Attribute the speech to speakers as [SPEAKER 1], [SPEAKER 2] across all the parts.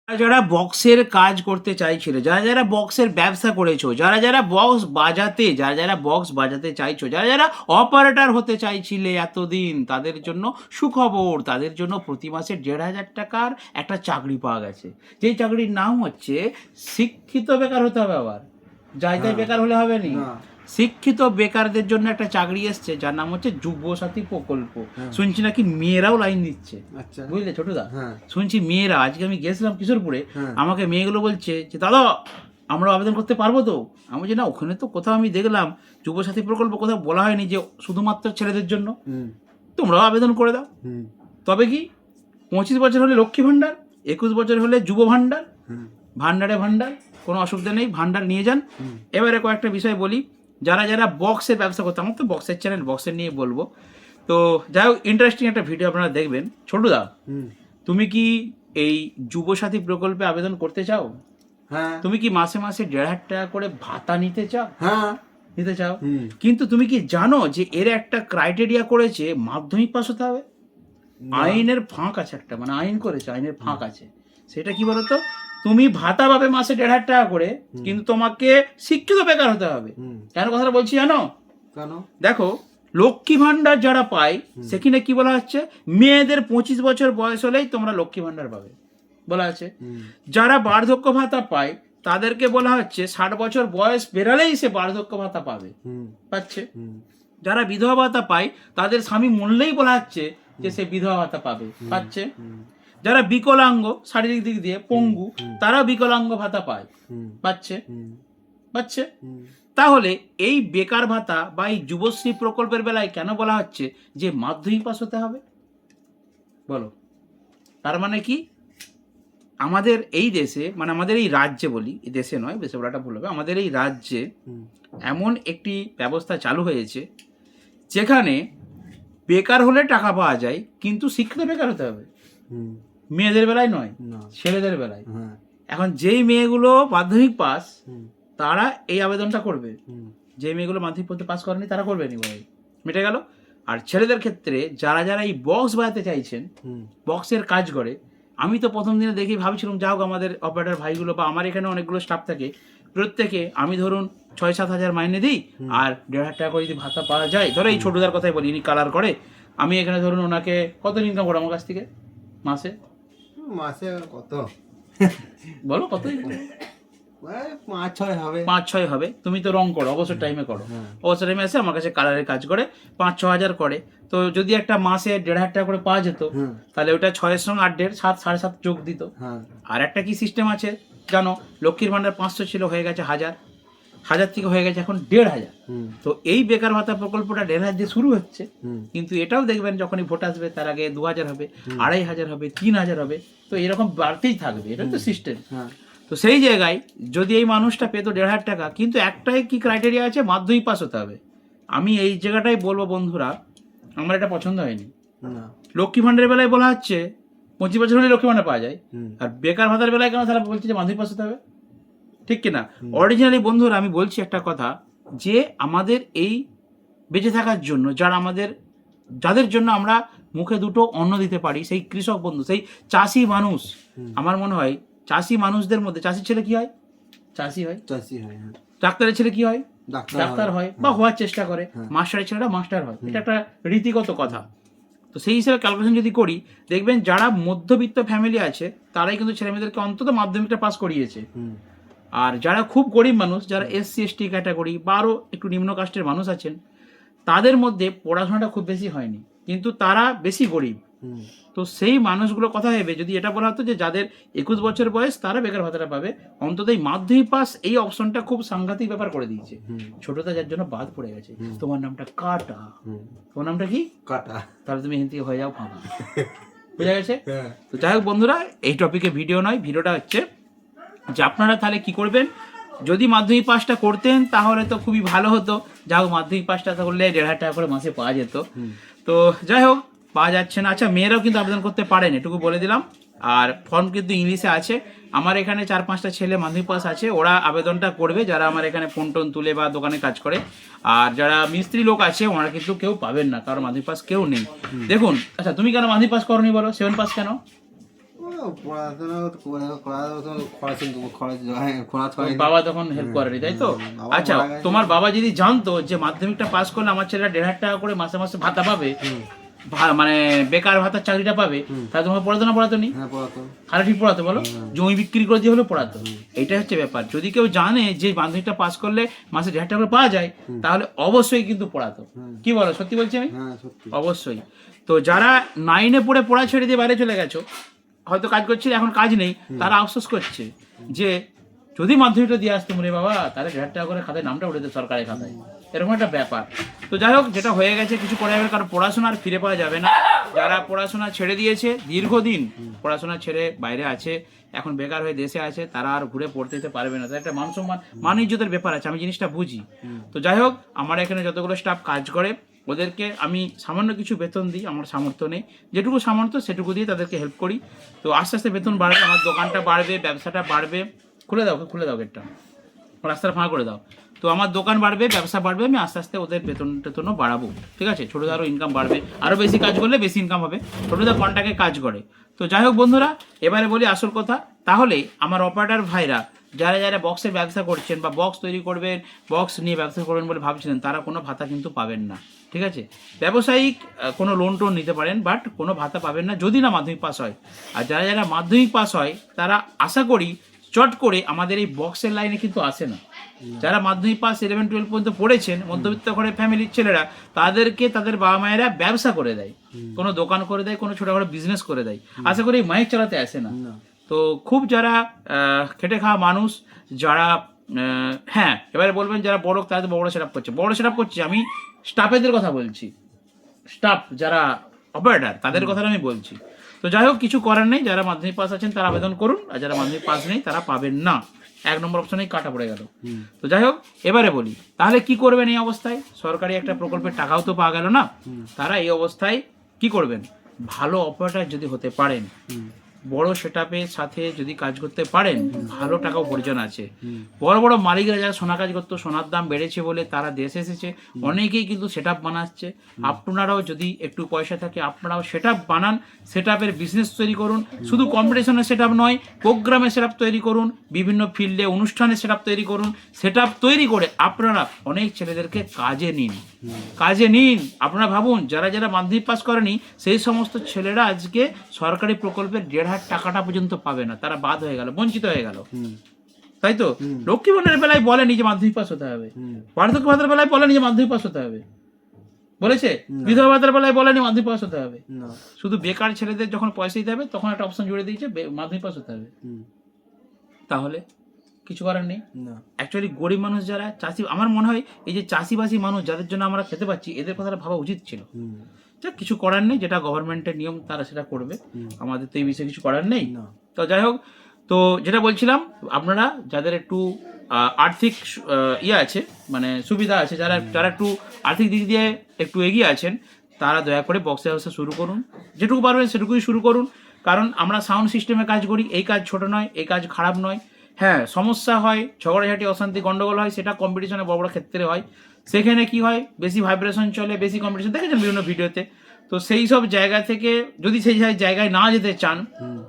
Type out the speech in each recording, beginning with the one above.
[SPEAKER 1] যারা বক্সের কাজ করতে চাইছিল, যারা যারা বক্সের ব্যবসা করেছো, যারা যারা বক্স বাজাতে চাইছো, যারা যারা অপারেটর হতে চাইছিলে এতদিন, তাদের জন্য সুখবর। তাদের জন্য প্রতি মাসে 1,500 টাকার একটা চাকরি পাওয়া গেছে, যেই চাকরির নাম হচ্ছে শিক্ষিত বেকার হতে হবে। আবার যাই তাই বেকার হলে হবে নি, শিক্ষিত বেকারদের জন্য একটা চাকরি এসছে, যার নাম হচ্ছে যুবসাথী প্রকল্প। শুনছি নাকি মেয়েরাও লাইন দিচ্ছে, বুঝলে ছোটদা? শুনছি মেয়েরা, আজকে আমি গেছিলাম কিশোরপুরে, আমাকে মেয়েগুলো বলছে যে দাদা আমরা আবেদন করতে পারবো তো? আমি বলছি না, ওখানে তো কোথাও আমি দেখলাম যুবসাথী প্রকল্প কোথাও বলা হয়নি যে শুধুমাত্র ছেলেদের জন্য, তোমরাও আবেদন করে দাও। তবে কি 25 বছর হলে লক্ষ্মী ভাণ্ডার, 21 বছর হলে যুব ভাণ্ডার, ভাণ্ডারে ভাণ্ডার, কোনো অসুবিধা নেই, ভাণ্ডার নিয়ে যান। এবারে কয়েকটা বিষয় বলি, যারা যারা বক্সের ব্যবসা করতে, আমার তো বক্সের চ্যানেল, বক্সের নিয়ে বলবো। তো যাই হোক, ইন্টারেস্টিং একটা ভিডিও আপনারা দেখবেন। ছোটদা, তুমি কি এই যুবসাথী প্রকল্পে আবেদন করতে চাও?
[SPEAKER 2] হ্যাঁ।
[SPEAKER 1] তুমি কি মাসে মাসে 1,500 টাকা করে ভাতা নিতে চাও?
[SPEAKER 2] হ্যাঁ,
[SPEAKER 1] নিতে চাও। কিন্তু তুমি কি জানো যে এর একটা ক্রাইটেরিয়া করেছে, মাধ্যমিক পাস হতে হবে? আইনের ফাঁক আছে একটা, মানে আইন করেছে, আইনের ফাঁক আছে। সেটা কি বলতো, তুমি ভাতা পাবে মাসে 1,500 টাকা করে, কিন্তু তোমাকে শিক্ষিত বেকার হতে হবে। কেন কথাটা বলছি জানো?
[SPEAKER 2] কেন?
[SPEAKER 1] দেখো, লক্ষ্মী ভাণ্ডার যারা পায়, সেখানে কি বলা হচ্ছে, মেয়েদের 25 বছর বয়স হলেই তোমরা লক্ষ্মী ভাণ্ডার পাবে বলা আছে। যারা বার্ধক্য ভাতা পায় তাদেরকে বলা হচ্ছে 60 বছর বয়স বেরালেই সে বার্ধক্য ভাতা পাবে, পাচ্ছে। যারা বিধবা ভাতা পায় তাদের স্বামী মরলেই বলা হচ্ছে যে সে বিধবা ভাতা পাবে, পাচ্ছে। যারা বিকলাঙ্গ, শারীরিক দিক দিয়ে পঙ্গু, তারা বিকলাঙ্গ ভাতা পায়, পাচ্ছে, পাচ্ছে। তাহলে এই বেকার ভাতা বা এই যুবশ্রী প্রকল্পের বেলায় কেন বলা হচ্ছে যে মাধ্যমিক পাস হতে হবে? বলো, তার মানে কি? আমাদের এই দেশে, মানে আমাদের এই রাজ্যে, বলি এই দেশে নয়, দেশে বলাটা ভুল হবে, আমাদের এই রাজ্যে এমন একটি ব্যবস্থা চালু হয়েছে যেখানে বেকার হলে টাকা পাওয়া যায়, কিন্তু শিক্ষিত বেকার হতে হবে। মেয়েদের বেলায় নয়, ছেলেদের বেলায়। এখন যেই মেয়েগুলো মাধ্যমিক পাস, তারা এই আবেদনটা করবে। যে মেয়েগুলো মাধ্যমিক পরীক্ষা পাস করেনি তারা করবে নি, ভাই, মিটে গেল। আর ছেলেদের ক্ষেত্রে যারা যারা এই বক্স বাজাতে চাইছেন, বক্সের কাজ করে, আমি তো প্রথম দিনে দেখেই ভাবছিলাম, যা হোক আমাদের অপারেটর ভাইগুলো বা আমার এখানে অনেকগুলো স্টাফ থাকে, প্রত্যেকে আমি ধরুন 6-7 হাজার মাইনে দিই, আর 1,500 টাকা করে যদি ভাতা পাওয়া যায়, ধরো এই ছোটদার কথাই বলি, ইনি কালার করে, আমি এখানে ধরুন ওনাকে কত ইনকাম করো আমার কাছ থেকে মাসে?
[SPEAKER 2] মাসে কত
[SPEAKER 1] বলো, কত?
[SPEAKER 2] 5-6 হবে।
[SPEAKER 1] 5-6 হবে। তুমি তো রং করো, অবসর টাইমে করো, অবসর টাইমে এসে আমার কাছে কালারের কাজ করে 5-6 হাজার করে। তো যদি একটা মাসে 1,500 টাকা করে পাওয়া যেত, তাহলে ওটা 6-এর সঙ্গে 8-1.5 7 7.5 যোগ দিত। আর একটা কি সিস্টেম আছে জানো, লক্ষ্মীর ভাণ্ডার 500 ছিল, হয়ে গেছে 1000, 1000 থেকে হয়ে গেছে এখন 1,500। তো এই বেকার ভাতা প্রকল্পটা 1,500 দিয়ে শুরু হচ্ছে, কিন্তু এটাও দেখবেন যখনই ভোট আসবে তার আগে 2,000 হবে, 2,500 হবে, 3,000 হবে, তো এরকম বাড়তেই থাকবে, এটা তো সিস্টেম। তো সেই জায়গায় যদি এই মানুষটা পেত 1,500 টাকা, কিন্তু একটাই কি ক্রাইটেরিয়া আছে, মাধ্যমিক পাস হতে হবে। আমি এই জায়গাটাই বলবো বন্ধুরা, আমার এটা পছন্দ হয়নি। লক্ষ্মী ভাণ্ডারের বেলায় বলা হচ্ছে 25 বছর হলে লক্ষ্মী ভাণ্ডার পাওয়া যায়, আর বেকার ভাতার বেলায় কেন তারা বলছে যে মাধ্যমিক পাস হতে হবে? ঠিক কিনা? অরিজিনালি বন্ধুরা আমি বলছি একটা কথা, যে আমাদের এই বেঁচে থাকার জন্য, যাদের জন্য আমরা মুখে দুটো অন্ন দিতে পারি, সেই কৃষক বন্ধু, সেই চাষি মানুষ, আমার মনে হয় চাষি মানুষদের মধ্যে, চাষির ছেলে কি হয়? চাষি হয়। ডাক্তারের ছেলে কি হয়? ডাক্তার হয়, বা হওয়ার চেষ্টা করে। মাস্টারের ছেলেটা মাস্টার হয়, এটা একটা রীতিগত কথা। তো সেই হিসেবে ক্যালকুলেশন যদি করি, দেখবেন যারা মধ্যবিত্ত ফ্যামিলি আছে তারাই কিন্তু ছেলেমেয়েদেরকে অন্তত মাধ্যমিকটা পাস করিয়েছে। আর যারা খুব গরিব মানুষ, যারা SC ST ক্যাটাগরি বা আরও একটু নিম্ন কাস্টের মানুষ আছেন, তাদের মধ্যে পড়াশোনাটা খুব বেশি হয়নি, কিন্তু তারা বেশি গরিব। তো সেই মানুষগুলোর কথা ভেবে যদি এটা বলা হতো যে যাদের 21 বছর বয়স তারা বেকার ভাতাটা পাবে, অন্তত এই মাধ্যমিক পাস এই অপশনটা খুব সাংঘাতিক ব্যাপার করে দিয়েছে। ছোটদা যার জন্য বাদ পড়ে গেছে। তোমার নামটা কাটা, তোমার নামটা কি? কাটা। তাহলে তুমি হিন্দি হয়ে যাও ফাঁকা, বুঝা গেছে? তো যাই হোক বন্ধুরা, এই টপিকে ভিডিও নয়, ভিডিওটা হচ্ছে যে আপনারা তাহলে কি করবেন, যদি মাধ্যমিক পাসটা করতেন তাহলে তো খুবই ভালো হতো। যা হোক, মাধ্যমিক পাসটা করলে 1,500 টাকা করে মাসে পাওয়া যেত। তো যাই হোক, পাওয়া যাচ্ছে না। আচ্ছা, মেয়েরাও কিন্তু আবেদন করতে পারেন, এটুকু বলে দিলাম। আর ফর্ম কিন্তু ইংলিশে আছে। আমার এখানে 4-5টা ছেলে মাধ্যমিক পাস আছে, ওরা আবেদনটা করবে, যারা আমার এখানে ফোন টোন তুলে বা দোকানে কাজ করে। আর যারা মিস্ত্রি লোক আছে ওনারা কিন্তু কেউ পাবেন না, কারণ মাধ্যমিক পাস কেউ নেই। দেখুন, আচ্ছা তুমি কেন মাধ্যমিক পাস করনি বলো? 7 পাস কেন?
[SPEAKER 2] পড়াশোনা খরচ হয়
[SPEAKER 1] বাবা তখন হেল্প করেনি, তাই তো?
[SPEAKER 2] বাবা
[SPEAKER 1] আচ্ছা,
[SPEAKER 2] মারা গেছে।
[SPEAKER 1] তোমার বাবা যদি জানতো যে মাধ্যমিকটা পাস করলে আমার ছেলেরা 1,500 টাকা করে মাসে মাসে ভাতা পাবে, মানে বেকার ভাতার চাকরিটা পাবে, তাহলে তোমার পড়াতো না পড়াতো নি?
[SPEAKER 2] হ্যাঁ পড়াতো।
[SPEAKER 1] খারাপ ঠিক পড়াতো বলো? জমি বিক্রি করে দিয়ে হলেও পড়াতো। এটাই হচ্ছে ব্যাপার। যদি কেউ জানে যে মাধ্যমিকটা পাস করলে মাসে 1,500 টাকা করে পাওয়া যায়, তাহলে অবশ্যই কিন্তু পড়াতো। কি বলো, সত্যি বলছি আমি?
[SPEAKER 2] হ্যাঁ সত্যি।
[SPEAKER 1] অবশ্যই। তো যারা 9-এ পড়ে পড়া ছেড়ে দিয়ে বাইরে চলে গেছো, হয়তো কাজ করছিলে, এখন কাজ নেই, তারা আফসোস করছে যে যদি মাধ্যমিকটা দিয়ে আসতো রে বাবা, তাহলে 1,500 টাকা করে খাতায় নামটা উঠে যেত সরকারি খাতায়। এরকম একটা ব্যাপার। তো যাই হোক, যেটা হয়ে গেছে কিছু করা যাবে, কারণ পড়াশোনা আর ফিরে পাওয়া যাবে না। যারা পড়াশোনা ছেড়ে দিয়েছে, দীর্ঘদিন পড়াশোনা ছেড়ে বাইরে আছে, এখন বেকার হয়ে দেশে আছে, তারা আর ঘুরে পড়তে যেতে পারবে না। তাদের একটা মান সম্মান, মান ইজ্জতের ব্যাপার আছে, আমি জিনিসটা বুঝি। তো যাই হোক, আমার এখানে যতগুলো স্টাফ কাজ করে, ওদেরকে আমি সামান্য কিছু বেতন দিই, আমার সামর্থ্য নেই, যেটুকু সামর্থ্য সেটুকু দিয়ে তাদেরকে হেল্প করি। তো আস্তে আস্তে বেতন বাড়বে, আমার দোকানটা বাড়বে, ব্যবসাটা বাড়বে। খুলে দাও গেটটা, রাস্তাটা ফাঁকা করে দাও। তো আমার দোকান বাড়বে, ব্যবসা বাড়বে, আমি আস্তে আস্তে ওদের বেতন টেতনও বাড়াবো, ঠিক আছে? ছোটোদারও ইনকাম বাড়বে, আরও বেশি কাজ করলে বেশি ইনকাম হবে। ছোটোদা কন্ট্রাক্টে কাজ করে। তো যাই হোক বন্ধুরা, এবারে বলি আসল কথা। তাহলে আমার অপারেটর ভাইরা যারা যারা বক্সের ব্যবসা করছেন বা বক্স তৈরি করবেন, বক্স নিয়ে ব্যবসা করবেন বলে ভাবছিলেন, তারা কোনো ভাতা কিন্তু পাবেন না, ঠিক আছে? ব্যবসায়িক কোনো লোন টোন নিতে পারেন, বাট কোনো ভাতা পাবেন না যদি না মাধ্যমিক পাস হয়। আর যারা যারা মাধ্যমিক পাস হয়, তারা আশা করি চট করে আমাদের এই বক্সের লাইনে কিন্তু আসে না। যারা মাধ্যমিক পাস 11-12 পর্যন্ত পড়েছেন, মধ্যবিত্ত ঘরের ফ্যামিলির ছেলেরা, তাদেরকে তাদের বাবা মায়েরা ব্যবসা করে দেয়, কোনো দোকান করে দেয়, কোনো ছোটখাটো বিজনেস করে দেয়। আশা করি মাইক চালাতে আসে না। তো খুব যারা খেটে খাওয়া মানুষ, যারা হ্যাঁ, এবারে বলবেন যারা বড়, তারা তো বড় সেট আপ করছে, আমি স্টাফেদের কথা বলছি। স্টাফ যারা অপারেটর, তাদের কথা আমি বলছি। তো যাই হোক, কিছু করার নেই। যারা মাধ্যমিক পাস আছেন তারা আবেদন করুন, আর যারা মাধ্যমিক পাস নেই তারা পাবেন না। 1 নম্বর অপশনেই কাটা পড়ে গেল। তো যাই হোক, এবারে বলি তাহলে কি করবেন এই অবস্থায়? সরকারি একটা প্রকল্পের টাকাও তো পাওয়া গেল না। তারা এই অবস্থায় কি করবেন? ভালো অপারেটর যদি হতে পারেন, বড় সেটআপের সাথে যদি কাজ করতে পারেন, ভালো টাকা উপার্জন আছে। বড় বড় মালিকরা যারা সোনা কাজ করতো, সোনার দাম বেড়েছে বলে তারা দেশে এসেছে, অনেকেই কিন্তু সেটআপ বানাচ্ছে। আপনারাও যদি একটু পয়সা থাকে, আপনারাও সেটআপ বানান, সেটআপের বিজনেস তৈরি করুন। শুধু কম্পিটিশনের সেটআপ নয়, প্রোগ্রামের সেটআপ তৈরি করুন, বিভিন্ন ফিল্ডে অনুষ্ঠানের সেটআপ তৈরি করুন। সেটআপ তৈরি করে আপনারা অনেক ছেলেদেরকে কাজে নিন। আপনারা ভাবুন, যারা যারা মাধ্যমিক পাস করেনি, সেই সমস্ত ছেলেরা আজকে সরকারি প্রকল্পের 1,500 টাকাটা পর্যন্ত পাবে না, তারা বাদ হয়ে গেল, বঞ্চিত হয়ে গেল, তাই তো? লক্ষ্মী বোনের বেলায় বলেনি যে মাধ্যমিক পাস হতে হবে, বার্ধক্য ভাতার বেলায় বলেনি যে মাধ্যমিক পাস হতে হবে, বলেছে? বিধবা ভাতার বেলায় বলেনি মাধ্যমিক পাস হতে হবে। শুধু বেকার ছেলেদের যখন পয়সা দিতে হবে, তখন একটা অপশন জুড়ে দিয়েছে মাধ্যমিক পাস হতে হবে। তাহলে কিছু করার নেই। অ্যাকচুয়ালি গরিব মানুষ যারা চাষি, আমার মনে হয় এই যে চাষিবাসী মানুষ যাদের জন্য আমরা খেতে পাচ্ছি, এদের কথাটা ভাবা উচিত ছিল। যা কিছু করার নেই, যেটা গভর্নমেন্টের নিয়ম তারা সেটা করবে, আমাদের তো এই বিষয়ে কিছু করার নেই। তো যাই হোক, তো যেটা বলছিলাম, আপনারা যাদের একটু আর্থিক আছে, মানে সুবিধা আছে, যারা একটু আর্থিক দিক দিয়ে একটু এগিয়ে আছেন, তারা দয়া করে বক্সের ব্যবসা শুরু করুন। যেটুকু পারবেন সেটুকুই শুরু করুন, কারণ আমরা সাউন্ড সিস্টেমে কাজ করি। এই কাজ ছোট নয়, এই কাজ খারাপ নয়। হ্যাঁ, সমস্যা হয়, ঝগড়াঝাটি, অশান্তি, গন্ডগোল হয়, সেটা কম্পিটিশনে বড় বড় ক্ষেত্রে হয়। সেখানে কি হয়, বেশি ভাইব্রেশন চলে, বেশি কম্পিটিশন, দেখেছেন বিভিন্ন ভিডিওতে। তো সেই সব জায়গা থেকে যদি সেই জায়গায় না যেতে চান,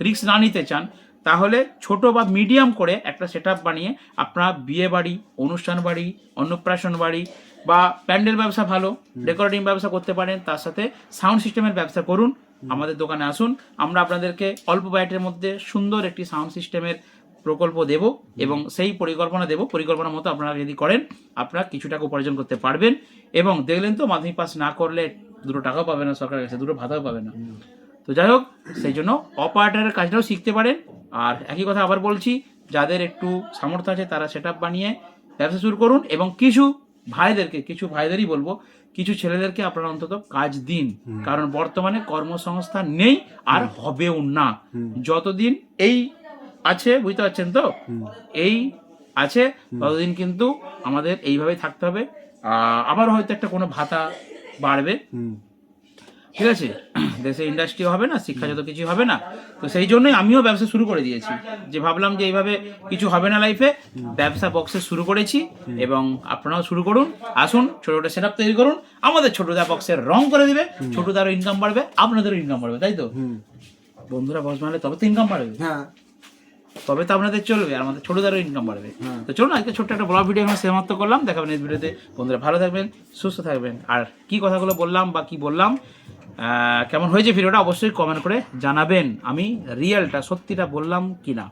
[SPEAKER 1] রিস্ক না নিতে চান, তাহলে ছোট বা মিডিয়াম করে একটা সেটআপ বানিয়ে আপনারা বিয়ে বাড়ি, অনুষ্ঠান বাড়ি, অন্নপ্রাশন বাড়ি বা প্যান্ডেল ব্যবসা, ভালো ডেকোরেটিং ব্যবসা করতে পারেন। তার সাথে সাউন্ড সিস্টেমের ব্যবসা করুন। আমাদের দোকানে আসুন, আমরা আপনাদেরকে অল্প বাজেটের মধ্যে সুন্দর একটি সাউন্ড সিস্টেমের প্রকল্প দেব এবং সেই পরিকল্পনা মতো আপনারা যদি করেন, আপনারা কিছু টাকা উপার্জন করতে পারবেন। এবং দেখলেন তো, মাধ্যমিক পাস না করলে 2 টাকাও পাবে না সরকারের কাছে, 2 ভাতাও পাবে না। তো যাই হোক, সেই জন্য অপারেটরের কাজটাও শিখতে পারেন। আর একই কথা আবার বলছি, যাদের একটু সামর্থ্য আছে তারা সেটআপ বানিয়ে ব্যবসা শুরু করুন। এবং কিছু ভাইদেরই বলবো, কিছু ছেলেদেরকে আপনারা অন্তত কাজ দিন, কারণ বর্তমানে কর্মসংস্থান নেই, আর হবেও না। যতদিন এই আছে, বুঝতে পারছেন তো, এই আছে ততদিন কিন্তু আমাদের এইভাবেই থাকতে হবে। আবার হয়তো একটা কোনো ভাতা বাড়বে, ঠিক আছে? দেশে ইন্ডাস্ট্রি হবে না, শিক্ষা যত কিছু হবে না। তো সেই জন্যই আমিও ব্যবসা শুরু করে দিয়েছি, যে ভাবলাম যে এইভাবে কিছু হবে না লাইফে, ব্যবসা বক্সে শুরু করেছি। এবং আপনারাও শুরু করুন, আসুন, ছোট ছোট সেটআপ তৈরি করুন, আমাদের ছোটদা বক্সের রং করে দিবে, ছোটদারও ইনকাম বাড়বে, আপনাদেরও ইনকাম বাড়বে, তাই তো? বন্ধুরা বস বানালে তবে তো ইনকাম বাড়বে,
[SPEAKER 2] হ্যাঁ
[SPEAKER 1] তবে তো আপনাদের চলবে, আর আমাদের ছোটদেরও ইনকাম বাড়বে।
[SPEAKER 2] হ্যাঁ।
[SPEAKER 1] তো চলুন আজকে ছোট্ট একটা ব্লগ ভিডিও আমরা সমাপ্ত করলাম, দেখাবেন এই ভিডিওতে। বন্ধুরা ভালো থাকবেন, সুস্থ থাকবেন, আর কি কথাগুলো বললাম বা কি বললাম, কেমন হয়েছে ভিডিওটা অবশ্যই কমেন্ট করে জানাবেন, আমি রিয়েলটা সত্যিটা বললাম কি না।